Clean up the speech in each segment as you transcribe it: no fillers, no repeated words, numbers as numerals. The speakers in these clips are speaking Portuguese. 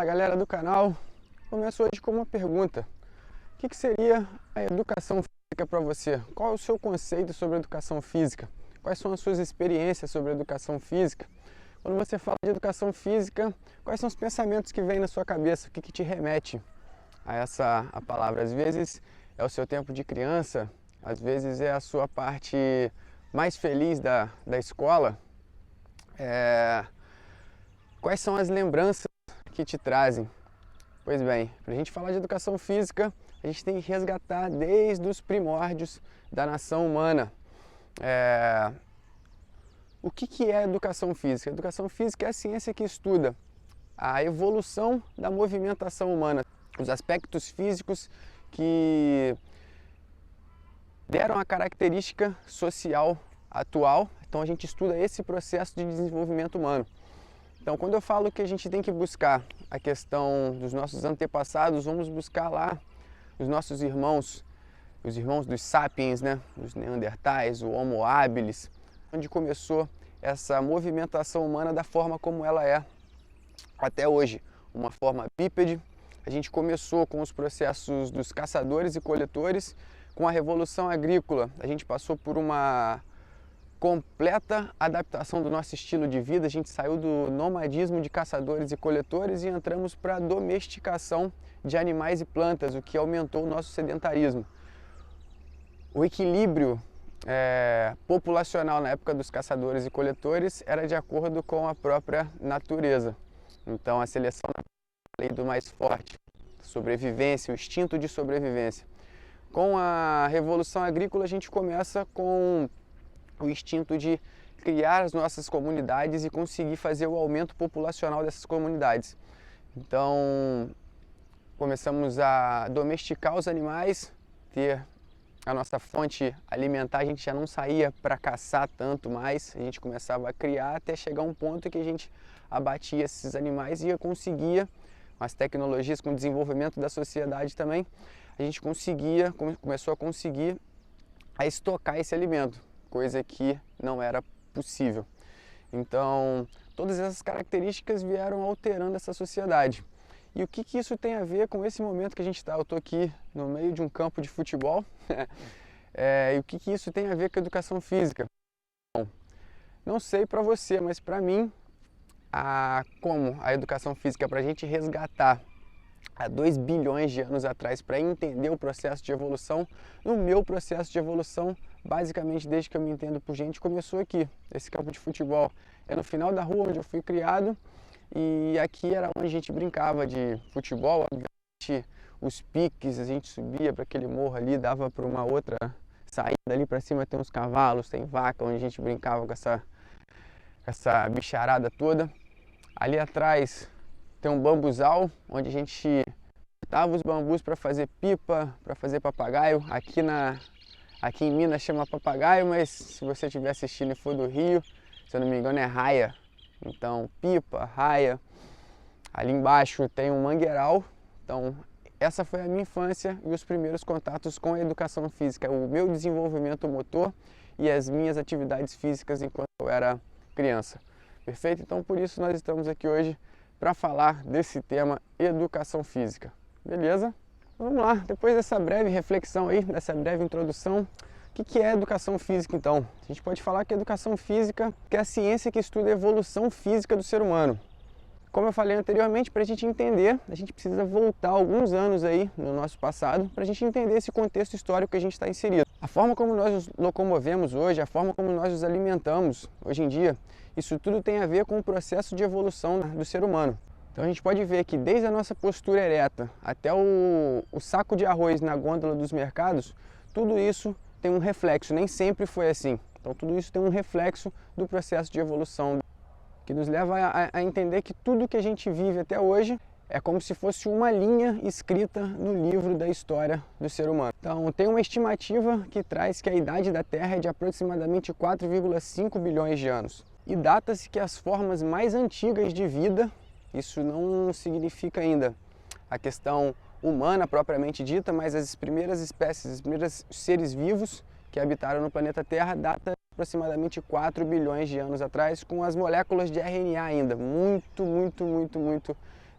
galera do canal, começo hoje com uma pergunta. O que seria a educação física para você? Qual é o seu conceito sobre educação física? Quais são as suas experiências sobre educação física? Quando você fala de educação física, quais são os pensamentos que vêm na sua cabeça? O que te remete a palavra? Às vezes é o seu tempo de criança, às vezes é a sua parte mais feliz da escola. Quais são as lembranças que te trazem? Pois bem, para a gente falar de educação física, a gente tem que resgatar desde os primórdios da nação humana. O que é educação física? Educação física é a ciência que estuda a evolução da movimentação humana, os aspectos físicos que deram a característica social atual. Então a gente estuda esse processo de desenvolvimento humano. Então, quando eu falo que a gente tem que buscar a questão dos nossos antepassados, vamos buscar lá os nossos irmãos, os irmãos dos sapiens, né? Os neandertais, o Homo habilis, onde começou essa movimentação humana da forma como ela é até hoje, uma forma bípede. A gente começou com os processos dos caçadores e coletores, com a Revolução Agrícola. A gente passou por uma completa adaptação do nosso estilo de vida. A gente saiu do nomadismo de caçadores e coletores e entramos para a domesticação de animais e plantas, o que aumentou o nosso sedentarismo. O equilíbrio populacional na época dos caçadores e coletores era de acordo com a própria natureza. Então a seleção da lei do mais forte, sobrevivência, o instinto de sobrevivência. Com a Revolução Agrícola a gente começa com o instinto de criar as nossas comunidades e conseguir fazer o aumento populacional dessas comunidades. Então, começamos a domesticar os animais, ter a nossa fonte alimentar. A gente já não saía para caçar tanto mais, a gente começava a criar até chegar a um ponto que a gente abatia esses animais e conseguia, com as tecnologias, com o desenvolvimento da sociedade também, a gente começou a conseguir a estocar esse alimento, coisa que não era possível. Então, todas essas características vieram alterando essa sociedade. E o que isso tem a ver com esse momento que a gente está? Eu estou aqui no meio de um campo de futebol. E o que isso tem a ver com a educação física? Bom, não sei para você, mas para mim, como a educação física, para a gente resgatar há 2 bilhões de anos atrás, para entender o processo de evolução, no meu processo de evolução, basicamente desde que eu me entendo por gente, começou aqui. Esse campo de futebol é no final da rua onde eu fui criado, e aqui era onde a gente brincava de futebol. Obviamente, os piques, a gente subia para aquele morro ali, dava para uma outra saída ali para cima, tem uns cavalos, tem vaca, onde a gente brincava com essa bicharada toda. Ali atrás tem um bambuzal, onde a gente cortava os bambus para fazer pipa, para fazer papagaio. Aqui em Minas chama papagaio, mas se você estiver assistindo e for do Rio, se eu não me engano é raia. Então, pipa, raia. Ali embaixo tem um mangueiral. Então, essa foi a minha infância e os primeiros contatos com a educação física, o meu desenvolvimento motor e as minhas atividades físicas enquanto eu era criança. Perfeito? Então, por isso nós estamos aqui hoje para falar desse tema educação física. Beleza? Vamos lá, depois dessa breve reflexão aí, dessa breve introdução, o que é educação física então? A gente pode falar que a educação física é a ciência que estuda a evolução física do ser humano. Como eu falei anteriormente, para a gente entender, a gente precisa voltar alguns anos aí no nosso passado para a gente entender esse contexto histórico que a gente está inserido. A forma como nós nos locomovemos hoje, a forma como nós nos alimentamos hoje em dia, isso tudo tem a ver com o processo de evolução do ser humano. Então a gente pode ver que desde a nossa postura ereta até o saco de arroz na gôndola dos mercados, tudo isso tem um reflexo, nem sempre foi assim. Então tudo isso tem um reflexo do processo de evolução, que nos leva a entender que tudo que a gente vive até hoje é como se fosse uma linha escrita no livro da história do ser humano. Então tem uma estimativa que traz que a idade da Terra é de aproximadamente 4,5 bilhões de anos. E data-se que as formas mais antigas de vida, isso não significa ainda a questão humana propriamente dita, mas as primeiras espécies, os primeiros seres vivos que habitaram no planeta Terra data aproximadamente 4 bilhões de anos atrás, com as moléculas de RNA ainda muito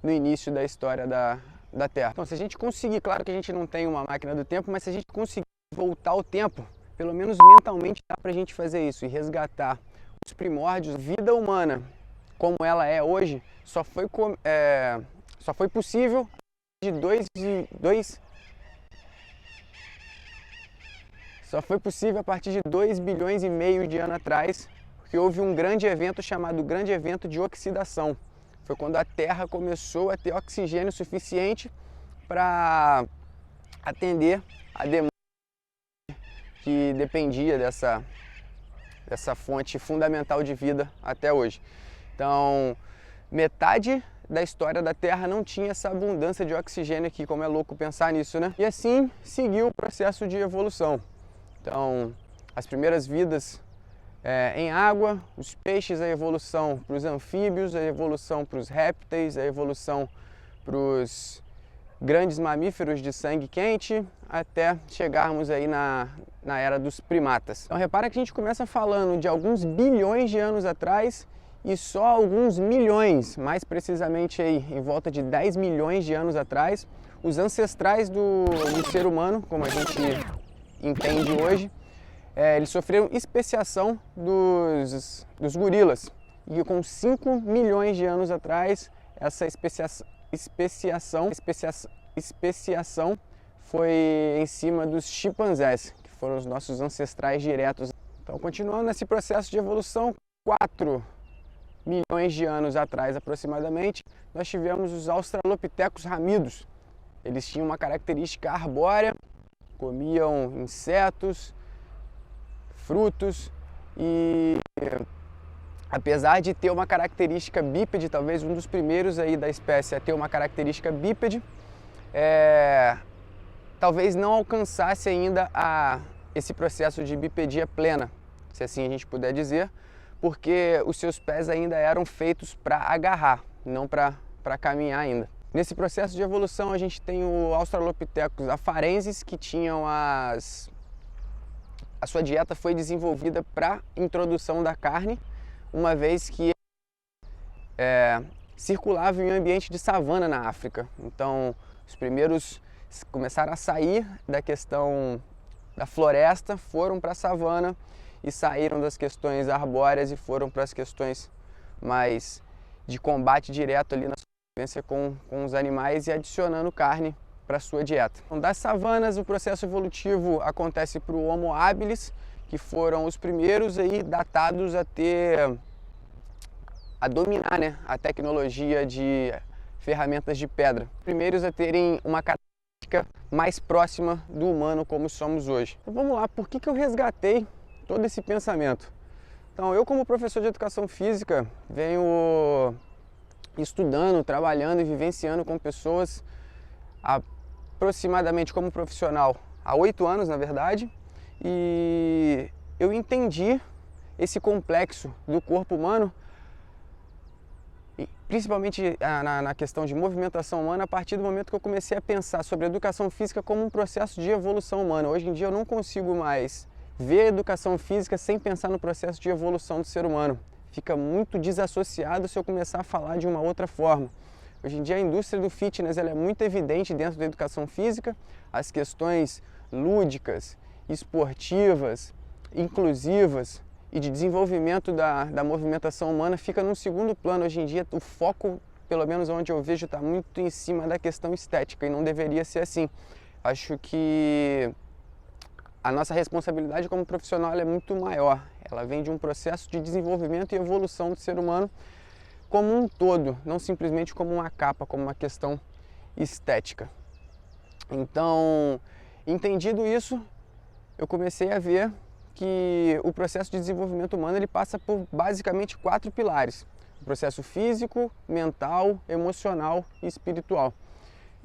no início da história da Terra. Então, se a gente conseguir, claro que a gente não tem uma máquina do tempo, mas se a gente conseguir voltar ao tempo, pelo menos mentalmente dá pra gente fazer isso e resgatar os primórdios. A vida humana, como ela é hoje, só foi possível de 2 a partir de 2,5 bilhões de anos atrás, porque houve um grande evento chamado Grande Evento de Oxidação. Foi quando a Terra começou a ter oxigênio suficiente para atender a demanda que dependia dessa fonte fundamental de vida até hoje. Então, metade da história da Terra não tinha essa abundância de oxigênio aqui, como é louco pensar nisso, né? E assim seguiu o processo de evolução. Então, as primeiras vidas em água, os peixes, a evolução para os anfíbios, a evolução para os répteis, a evolução para os grandes mamíferos de sangue quente, até chegarmos aí na era dos primatas. Então repara que a gente começa falando de alguns bilhões de anos atrás e só alguns milhões, mais precisamente aí em volta de 10 milhões de anos atrás, os ancestrais do ser humano, como a gente entende hoje, eles sofreram especiação dos gorilas. E com 5 milhões de anos atrás, essa especiação foi em cima dos chimpanzés, que foram os nossos ancestrais diretos. Então, continuando nesse processo de evolução, 4 milhões de anos atrás aproximadamente, nós tivemos os australopithecus ramidos. Eles tinham uma característica arbórea, comiam insetos, frutos e, apesar de ter uma característica bípede, talvez um dos primeiros aí da espécie a ter uma característica bípede, talvez não alcançasse ainda esse processo de bipedia plena, se assim a gente puder dizer, porque os seus pés ainda eram feitos para agarrar, não para caminhar ainda. Nesse processo de evolução a gente tem o Australopithecus afarensis, que tinham a sua dieta foi desenvolvida para introdução da carne, uma vez que circulava em um ambiente de savana na África. Então, os primeiros começaram a sair da questão da floresta, foram para a savana e saíram das questões arbóreas e foram para as questões mais de combate direto ali na sobrevivência com os animais e adicionando carne para a sua dieta. Então, das savanas, o processo evolutivo acontece para o Homo habilis, que foram os primeiros aí datados a dominar, né, a tecnologia de ferramentas de pedra. Primeiros a terem uma característica mais próxima do humano como somos hoje. Então, vamos lá, por que eu resgatei todo esse pensamento? Então, eu como professor de educação física venho estudando, trabalhando e vivenciando com pessoas aproximadamente como profissional há 8 anos, na verdade, e eu entendi esse complexo do corpo humano, principalmente na questão de movimentação humana, a partir do momento que eu comecei a pensar sobre a educação física como um processo de evolução humana. Hoje em dia eu não consigo mais ver a educação física sem pensar no processo de evolução do ser humano. Fica muito desassociado se eu começar a falar de uma outra forma. Hoje em dia a indústria do fitness ela é muito evidente dentro da educação física, as questões lúdicas, esportivas, inclusivas e de desenvolvimento da movimentação humana fica num segundo plano. Hoje em dia o foco, pelo menos onde eu vejo, está muito em cima da questão estética e não deveria ser assim. Acho que a nossa responsabilidade como profissional é muito maior, ela vem de um processo de desenvolvimento e evolução do ser humano como um todo, não simplesmente como uma capa, como uma questão estética. Então, entendido isso, eu comecei a ver que o processo de desenvolvimento humano ele passa por basicamente 4 pilares: o processo físico, mental, emocional e espiritual.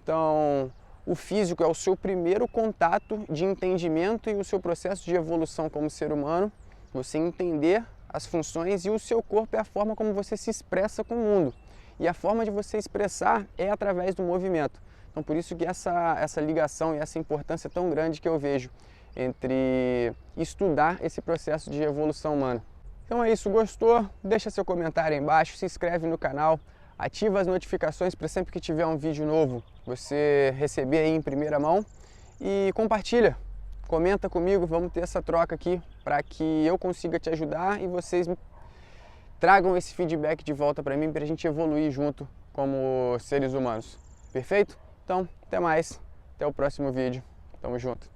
Então, o físico é o seu primeiro contato de entendimento e o seu processo de evolução como ser humano, você entender as funções, e o seu corpo é a forma como você se expressa com o mundo. E a forma de você expressar é através do movimento. Então por isso que essa ligação e essa importância tão grande que eu vejo entre estudar esse processo de evolução humana. Então é isso, gostou? Deixa seu comentário aí embaixo, se inscreve no canal, ativa as notificações para sempre que tiver um vídeo novo você receber aí em primeira mão e compartilha, comenta comigo, vamos ter essa troca aqui para que eu consiga te ajudar e vocês tragam esse feedback de volta para mim para a gente evoluir junto como seres humanos. Perfeito? Então, até mais, até o próximo vídeo. Tamo junto.